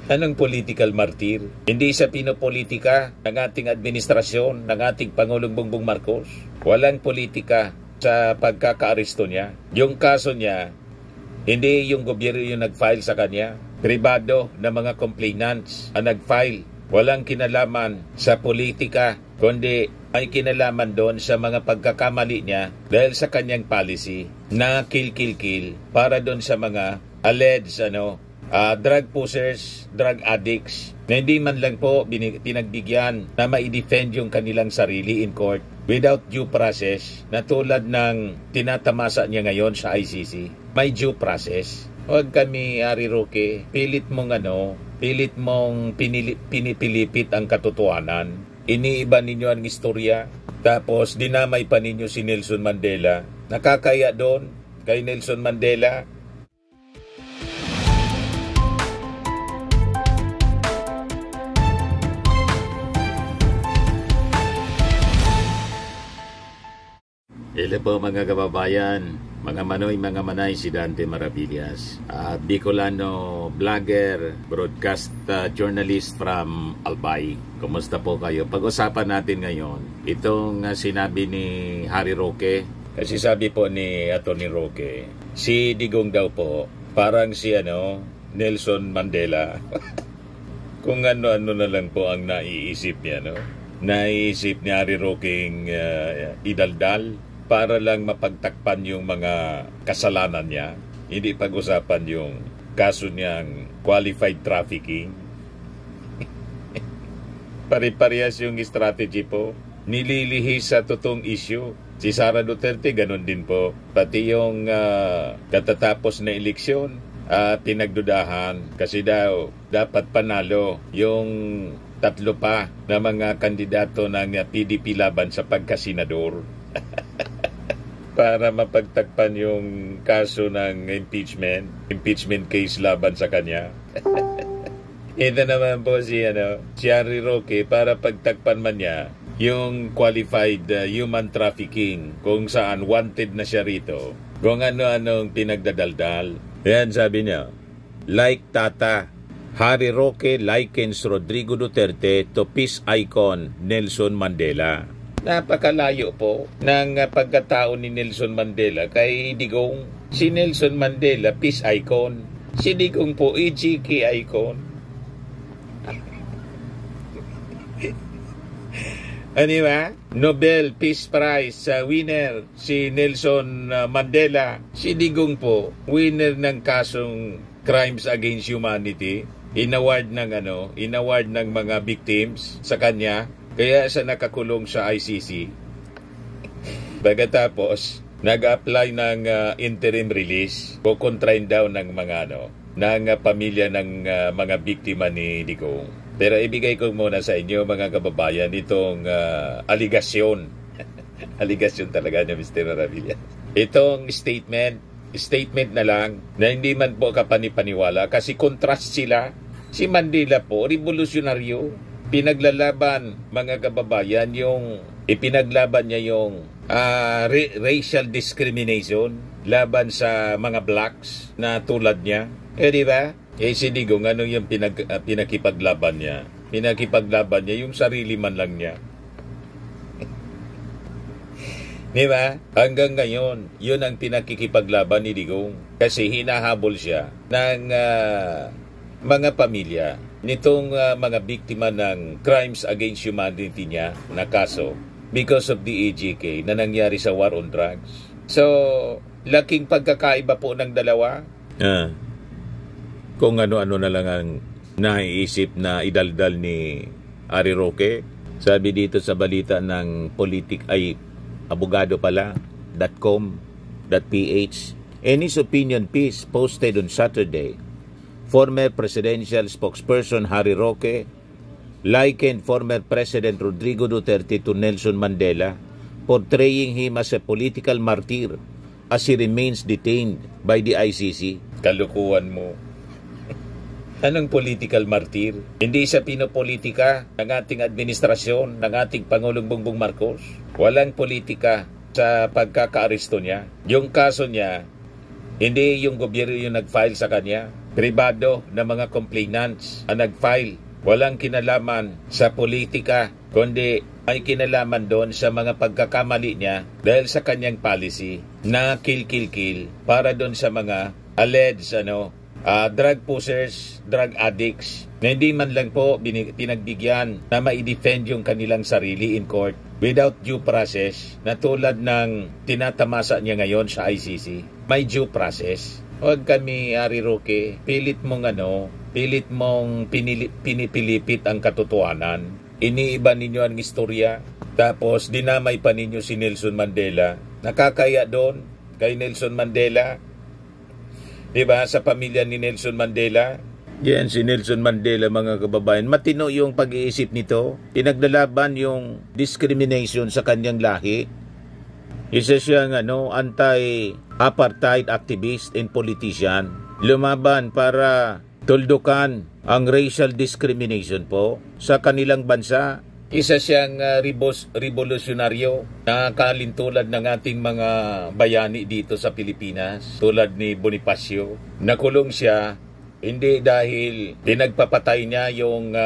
Anong political martir? Hindi siya pinopolitika ng ating administrasyon, ng ating Pangulong Bongbong Marcos. Walang politika sa pagkakaaresto niya. Yung kaso niya, hindi yung gobyerno yung nag-file sa kanya. Pribado na mga complainants ang nag-file. Walang kinalaman sa politika, kundi ay kinalaman doon sa mga pagkakamali niya dahil sa kanyang policy na kill para doon sa mga alleged drug pushers, drug addicts na hindi man lang po pinagbigyan na ma-defend yung kanilang sarili in court without due process na tulad ng tinatamasa niya ngayon sa ICC. May due process. Huwag kami, Harry Roque, pilit mong pinipilipit ang katotohanan. Iniiba ninyo ang istorya, tapos dinamay pa ninyo si Nelson Mandela. Nakakaya doon kay Nelson Mandela. Hello po mga kababayan, mga manoy, mga manay, si Dante Maravillas, Bicolano vlogger, broadcast journalist from Albay. Kumusta po kayo? Pag-usapan natin ngayon itong sinabi ni Harry Roque. Kasi sabi po ni Atty. Roque, si Digong daw po parang si Nelson Mandela. Kung ano-ano na lang po ang naiisip niya, naiisip ni Harry Roqueng idaldal para lang mapagtakpan yung mga kasalanan niya. Hindi pag-usapan yung kaso niyang qualified trafficking. Pare-parehas yung strategy po. Nililihis sa totoong issue. Si Sara Duterte, ganun din po. Pati yung katatapos na eleksyon, pinagdudahan. Kasi daw, dapat panalo yung tatlo pa na mga kandidato ng PDP laban sa pagkasenador. Para mapagtakpan yung kaso ng impeachment case laban sa kanya. Ito naman po si Harry Roque para pagtakpan man niya yung qualified human trafficking kung saan wanted na siya rito. Kung ano-anong pinagdadaldal. Yan sabi niya, like Tata, Harry Roque likens Rodrigo Duterte to peace icon Nelson Mandela. Napakalayo po ng pagkatao ni Nelson Mandela kay Digong. Si Nelson Mandela, peace icon. Si Digong po, EGK icon. Ano ba? Nobel Peace Prize winner si Nelson Mandela. Si Digong po, winner ng kasong crimes against humanity. Inaward ng mga victims sa kanya. Kaya sa nakakulong sa ICC. Pagkatapos, nag-apply ng interim release. Kukontrain daw ng mga ng pamilya ng mga biktima ni Digong. Pero ibigay ko muna sa inyo mga kababayan itong aligasyon. Aligasyon talaga ni Mr. Maravillas. Itong statement na lang na hindi man po kapanipaniwala kasi contrast sila. Si Mandela po, revolusyonaryo. Pinaglalaban mga kababayan ipinaglaban niya yung racial discrimination laban sa mga blacks na tulad niya. Di ba? Si Digong, ano yung pinakipaglaban niya? Pinakipaglaban niya yung sarili man lang niya. Di ba? Hanggang ngayon, yun ang pinakikipaglaban ni Digong. Kasi hinahabol siya ng mga pamilya nitong mga biktima ng crimes against humanity niya na kaso because of the EGK na nangyari sa war on drugs. So, laking pagkakaiba po ng dalawa. Kung ano-ano na lang ang naiisip na idaldal ni Harry Roque. Sabi dito sa balita ng abogado.com.ph, in his opinion piece posted on Saturday, former presidential spokesperson Harry Roque likened former President Rodrigo Duterte to Nelson Mandela, portraying him as a political martyr as he remains detained by the ICC. Kalukuhan mo. Anong political martyr? Hindi siya pinopolitika ng ating administrasyon, ng ating Pangulong Bongbong Marcos. Walang politika sa pagkakaaresto niya. Yung kaso niya, hindi yung gobyerno yung nag-file sa kanya. pribado na mga complainants ang nag-file. Walang kinalaman sa politika, kundi ay kinalaman doon sa mga pagkakamali niya dahil sa kanyang policy na kill para doon sa mga alleged drug pushers, drug addicts na hindi man lang po pinagbigyan na ma-defend yung kanilang sarili in court without due process na tulad ng tinatamasa niya ngayon sa ICC. May due process. Huwag kami, Ari Roque, pilit mong pinipilipit ang katotohanan. Iniiba ninyo ang istorya, tapos dinamay pa ninyo si Nelson Mandela. Nakakaya doon kay Nelson Mandela. Diba, sa pamilya ni Nelson Mandela? Yan, si Nelson Mandela, mga kababayan. Matino yung pag-iisip nito. Pinaglalaban yung discrimination sa kanyang lahi. Isa siyang anti-apartheid activist and politician. Lumaban para tuldukan ang racial discrimination po sa kanilang bansa. Isa siyang revolusyonaryo na kalintulad ng ating mga bayani dito sa Pilipinas, tulad ni Bonifacio. Nakulong siya hindi dahil pinagpapatay niya yung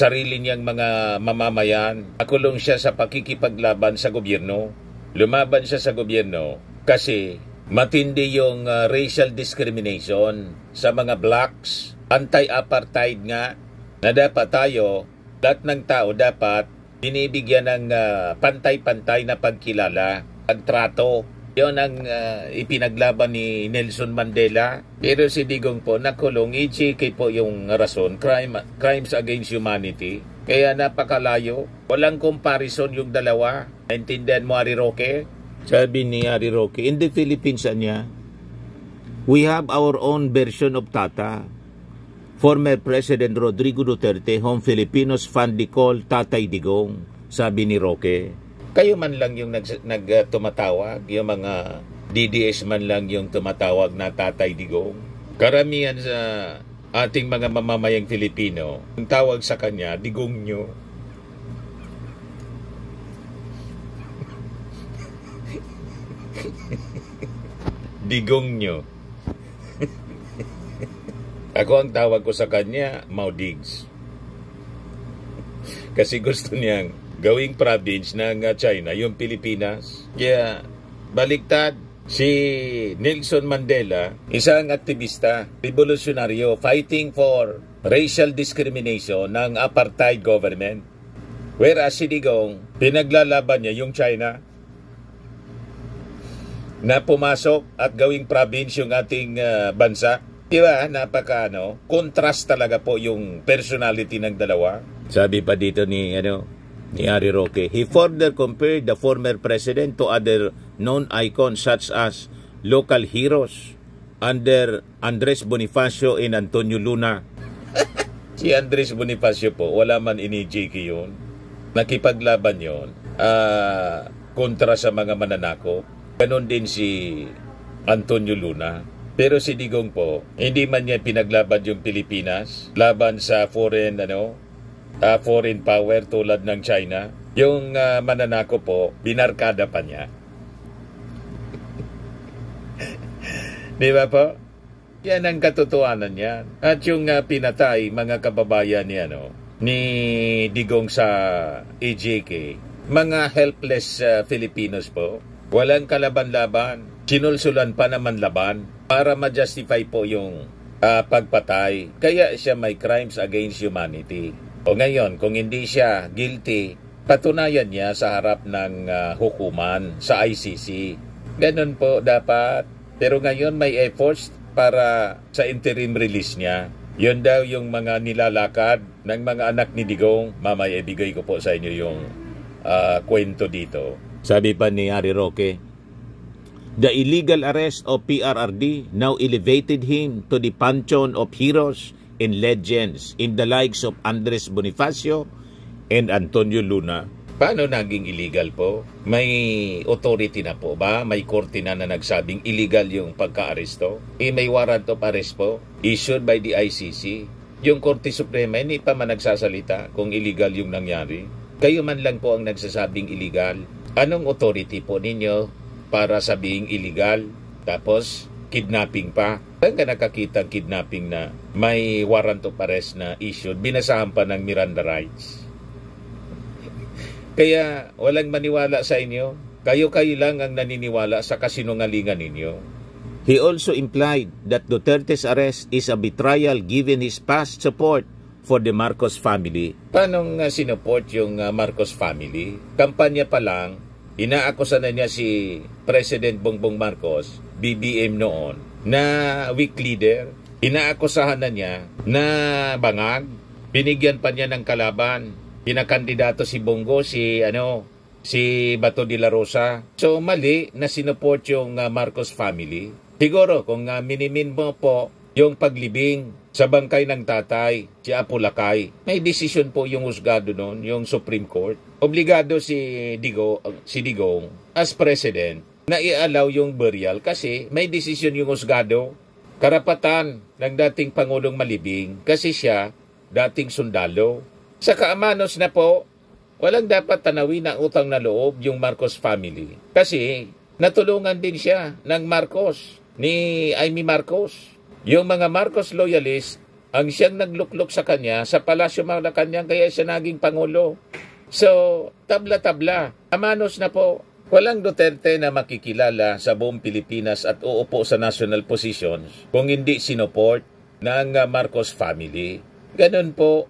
sarili niyang mga mamamayan. Nakulong siya sa pakikipaglaban sa gobyerno. Lumaban siya sa gobyerno kasi matindi yung racial discrimination sa mga blacks. Anti-apartheid nga na dapat tayo, lahat ng tao dapat binibigyan ng pantay-pantay na pagkilala, pagtrato. Yun ang ipinaglaban ni Nelson Mandela. Pero si Digong po nakulong, EJK po yung rason, crimes against humanity. Kaya napakalayo. Walang comparison yung dalawa. Naintindihan mo, Ari Roque? Sabi ni Ari Roque, in the Philippines we have our own version of Tata. Former President Rodrigo Duterte, whom Filipinos fondly call Tatay Digong, sabi ni Roque. Kayo man lang yung tumatawag, yung mga DDS man lang yung tumatawag na Tatay Digong. Karamihan sa ating mga mamamayang Filipino, ang tawag sa kanya, Digong nyo. Digong nyo. Ako ang tawag ko sa kanya, Maudigs. Kasi gusto niyang gawing province ng China, yung Pilipinas. Kaya baliktad, si Nelson Mandela, isang aktivista, revolusyonaryo, fighting for racial discrimination ng apartheid government. Whereas si Digong, pinaglalaban niya yung China na pumasok at gawing province yung ating bansa. Diba, contrast talaga po yung personality ng dalawa. Sabi pa dito ni Ari Roque, he further compared the former president to other known icons such as local heroes under Andres Bonifacio and Antonio Luna. Si Andres Bonifacio po, wala man ini-JK yun. Nakipaglaban yun kontra sa mga mananako. Ganon din si Antonio Luna. Pero si Digong po, hindi man niya pinaglaban yung Pilipinas laban sa foreign power tulad ng China. Yung mananako po, binarkada pa niya. Di ba po? Yan ang katotohanan niya. At yung pinatay mga kababayan ni Digong sa EJK, mga helpless Filipinos po. Walang kalaban-laban. Sinulsulan pa naman laban para ma-justify po yung pagpatay. Kaya siya may crimes against humanity. O ngayon, kung hindi siya guilty, patunayan niya sa harap ng hukuman sa ICC. Ganun po dapat. Pero ngayon may efforts para sa interim release niya. Yun daw yung mga nilalakad ng mga anak ni Digong. Mamaya ibigay ko po sa inyo yung kwento dito. Sabi pa ni Ari Roque, the illegal arrest of PRRD now elevated him to the pantheon of heroes and legends in the likes of Andres Bonifacio and Antonio Luna. Paano naging illegal po? May authority na po ba? May korte na nagsabing illegal yung pagka-aresto? May warrant of arrest po issued by the ICC. Yung Korte Suprema hindi pa man nagsasalita kung illegal yung nangyari. Kayo man lang po ang nagsasabing illegal. Anong authority po ninyo para sabing illegal? Tapos kidnapping pa. Saan ka nakakita kidnapping na may warrant of arrest na issued, binasahan pa ng Miranda rights? Kaya walang maniwala sa inyo. Kayo-kayo lang ang naniniwala sa kasinungalingan ninyo. He also implied that Duterte's arrest is a betrayal given his past support for the Marcos family. Paano sinuport yung Marcos family? Kampanya pa lang, inaakusan na niya si President Bongbong Marcos, BBM noon, na weak leader. Inaakusahan na niya na bangag. Binigyan pa niya ng kalaban. Pinakandidato si Bongo, si Bato de la Rosa. So mali na sinuport yung Marcos family. Siguro kung minimin mo po yung paglibing sa bangkay ng tatay, si Apo Lakay, may desisyon po yung husgado noon, yung Supreme Court. Obligado si Digong as president na i-allow yung burial kasi may desisyon yung husgado. Karapatan ng dating Pangulong malibing kasi siya dating sundalo. Sa kaamanos na po, walang dapat tanawin ng utang na loob yung Marcos family. Kasi natulungan din siya ng Marcos, ni Amy Marcos. Yung mga Marcos loyalist, ang siyang nagluklok sa kanya sa Palasyo Malacanang kaya siya naging Pangulo. So, tabla-tabla. Amanos na po. Walang Duterte na makikilala sa buong Pilipinas at uupo sa national positions kung hindi sinuport ng Marcos family. Ganun po.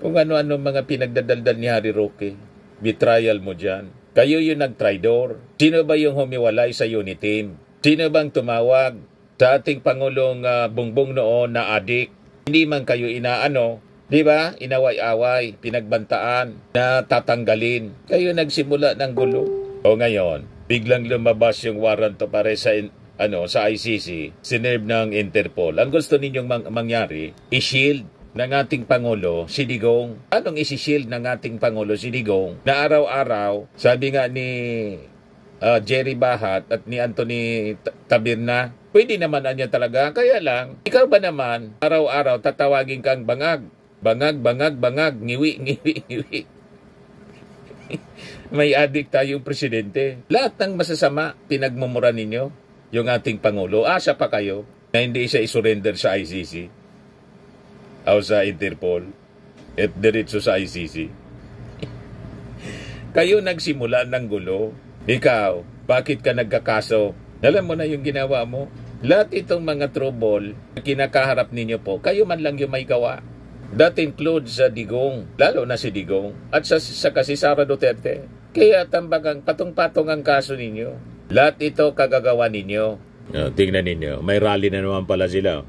Kung ano-ano mga pinagdadaldal ni Harry Roque. Betrayal mo dyan. Kayo yung nag-tridor. Sino ba yung humiwalay sa unit team? Sino bang tumawag sa ating Pangulong Bongbong noon na adik? Hindi man kayo inaano, di ba? Inaway-away, pinagbantaan, na tatanggalin. Kayo nagsimula ng gulo. O ngayon, biglang lumabas yung warrant of arrest sa ICC, sinerve ng Interpol. Ang gusto ninyong mangyari, i-shield ng ating Pangulo, si Digong. Anong isi-shield ng ating Pangulo, si Digong? Na araw-araw, sabi nga ni Jerry Bahat at ni Anthony Tabirna, pwede naman anya talaga. Kaya lang, ikaw ba naman, araw-araw tatawagin kang bangag. Bangag, bangag, bangag, ngiwi, ngiwi, ngiwi. May adik tayong presidente. Lahat ng masasama, pinagmumura ninyo yung ating Pangulo. Asa pa kayo na hindi siya isurrender sa ICC o sa Interpol at diretso sa ICC. Kayo nagsimula ng gulo. Ikaw, bakit ka nagkakaso? Alam mo na yung ginawa mo. Lahat itong mga trouble na kinakaharap ninyo po, kayo man lang yung may gawa. That includes sa Digong, lalo na si Digong, at sa kasi Sara Duterte. Kaya tambagang patong-patong ang kaso ninyo. Lahat ito kagagawa ninyo. Tingnan ninyo, may rally na naman pala sila.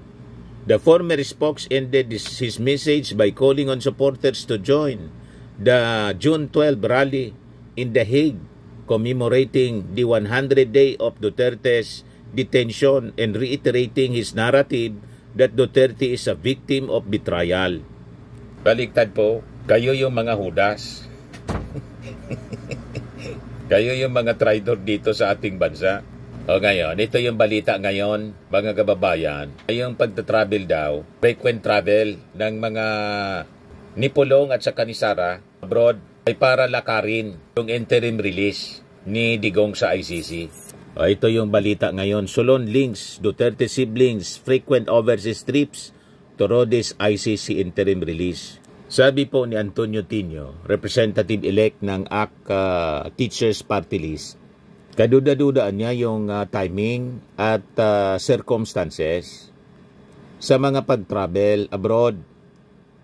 The former spokes ended his message by calling on supporters to join the June 12 rally in The Hague, commemorating the 100th day of Duterte's detention and reiterating his narrative that Duterte is a victim of betrayal. Baliktad po, kayo yung mga hudas. Kayo yung mga traitor dito sa ating bansa. O ngayon, ito yung balita ngayon, mga kababayan, ay yung pagta-travel daw, frequent travel ng mga ni Pulong at saka ni Sara abroad ay para lakarin yung interim release ni Digong sa ICC. O ito yung balita ngayon, Solon links Duterte siblings frequent overseas trips to Rhodes ICC interim release. Sabi po ni Antonio Tino, representative-elect ng ACT Teachers Party List, kaduda-dudaan niya yung timing at circumstances sa mga pag-travel abroad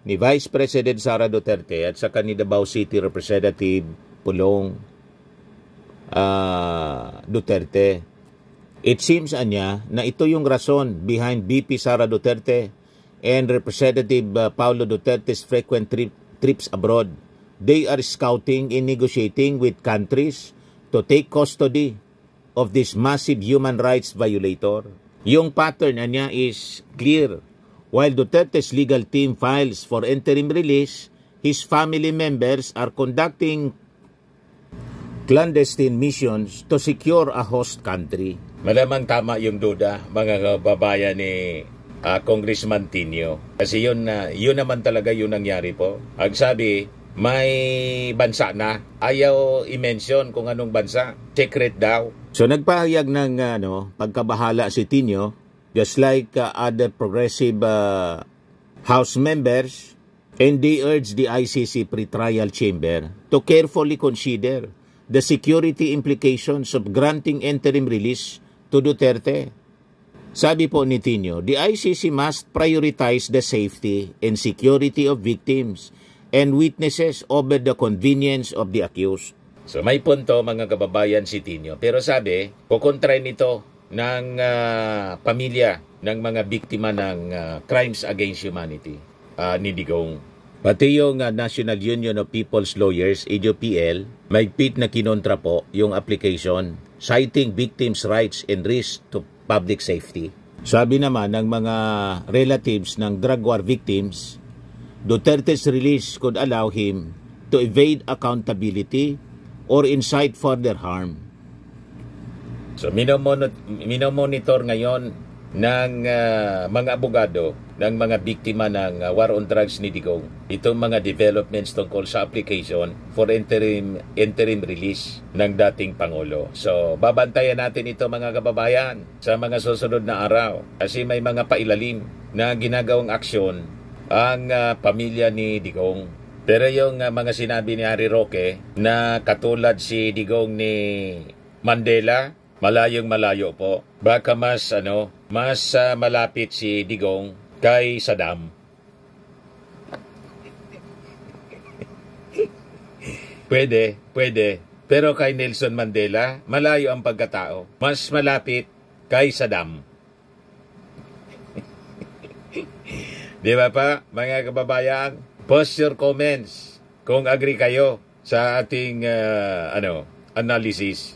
ni Vice President Sara Duterte at saka ni Davao City Representative Pulong Duterte. It seems anya na ito yung rason behind VP Sara Duterte and Representative Paulo Duterte's frequent trips abroad. They are scouting and negotiating with countries to take custody of this massive human rights violator. Yung pattern niya is clear. While Duterte's legal team files for interim release, his family members are conducting clandestine missions to secure a host country. Malamang tama yung duda, mga kababayan ni Congressman Tino. Kasi yun naman talaga yung nangyari po. Ang sabi, may bansa na. Ayaw i-mention kung anong bansa. Secret daw. So nagpahayag ng pagkabahala si Tino just like other progressive House members, and they urge the ICC pretrial chamber to carefully consider the security implications of granting interim release to Duterte. Sabi po ni Tino, the ICC must prioritize the safety and security of victims and witnesses over the convenience of the accused. So may punto mga kababayan si Tino, pero sabi, kukontrain nito ng pamilya ng mga biktima ng crimes against humanity ni Digong. Pati yung National Union of People's Lawyers, AJPL, mahigpit na kinontra po yung application citing victims' rights and risk to public safety. Sabi naman ng mga relatives ng drug war victims, Duterte's release could allow him to evade accountability or incite further harm. So minomonitor ngayon ng mga abogado ng mga biktima ng war on drugs ni Digong itong mga developments tungkol sa application for interim release ng dating Pangulo. So babantayan natin ito mga kababayan sa mga susunod na araw kasi may mga pailalim na ginagawang aksyon ang pamilya ni Digong. Pero yung mga sinabi ni Harry Roque na katulad si Digong ni Mandela, malayong-malayo po. Baka mas malapit si Digong kay Saddam. Pwede. Pero kay Nelson Mandela, malayo ang pagkatao. Mas malapit kay Saddam. Di ba pa, mga kababayan? Post your comments kung agree kayo sa ating analysis.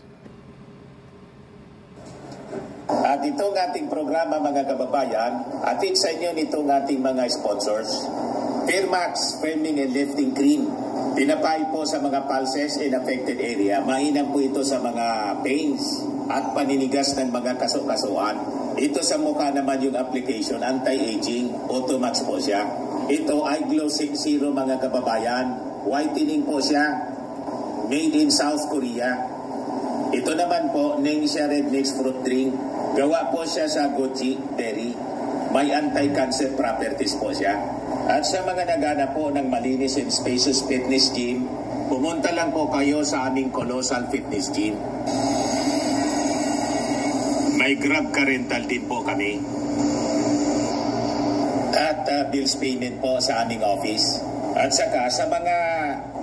At itong ating programa mga kababayan, atin sa inyo nitong ating mga sponsors. Fairmax Firming and Lifting Cream. Tinapay po sa mga pulses in affected area. Mainam po ito sa mga pains at paninigas ng mga kaso-kasuan. Ito sa mukha naman yung application, anti-aging, Automax po siya. Ito ay Glow Zero mga kababayan. Whitening po siya. Made in South Korea. Ito naman po, Ningxia Red Mix Fruit Drink. Gawa po siya sa goji berry. May anti-cancer properties po siya. At sa mga nagana po ng malinis and spacious fitness gym, pumunta lang po kayo sa aming Colossal Fitness Gym. May Grab ka rental din po kami. At bills payment po sa aming office. At saka sa mga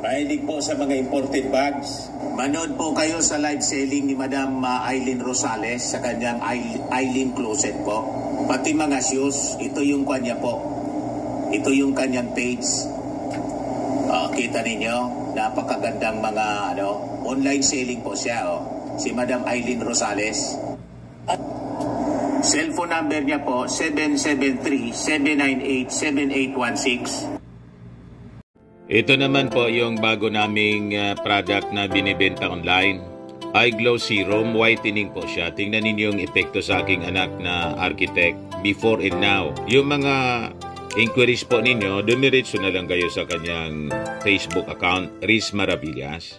mahilig po sa mga imported bags, manood po kayo sa live selling ni Madam Aileen Rosales sa kanyang Aileen Closet po. Pati mga shoes, ito yung kanya po. Ito yung kanyang page. Kita ninyo, napakagandang mga online selling po siya. Si Madam Aileen Rosales. At cellphone number niya po, 773-798-7816. Ito naman po yung bago naming product na binibenta online. iGlow Serum Whitening po siya. Tingnan ninyo yung epekto sa aking anak na architect before and now. Yung mga inquiries po ninyo, dumiretso na lang kayo sa kanyang Facebook account, Riz Maravillas.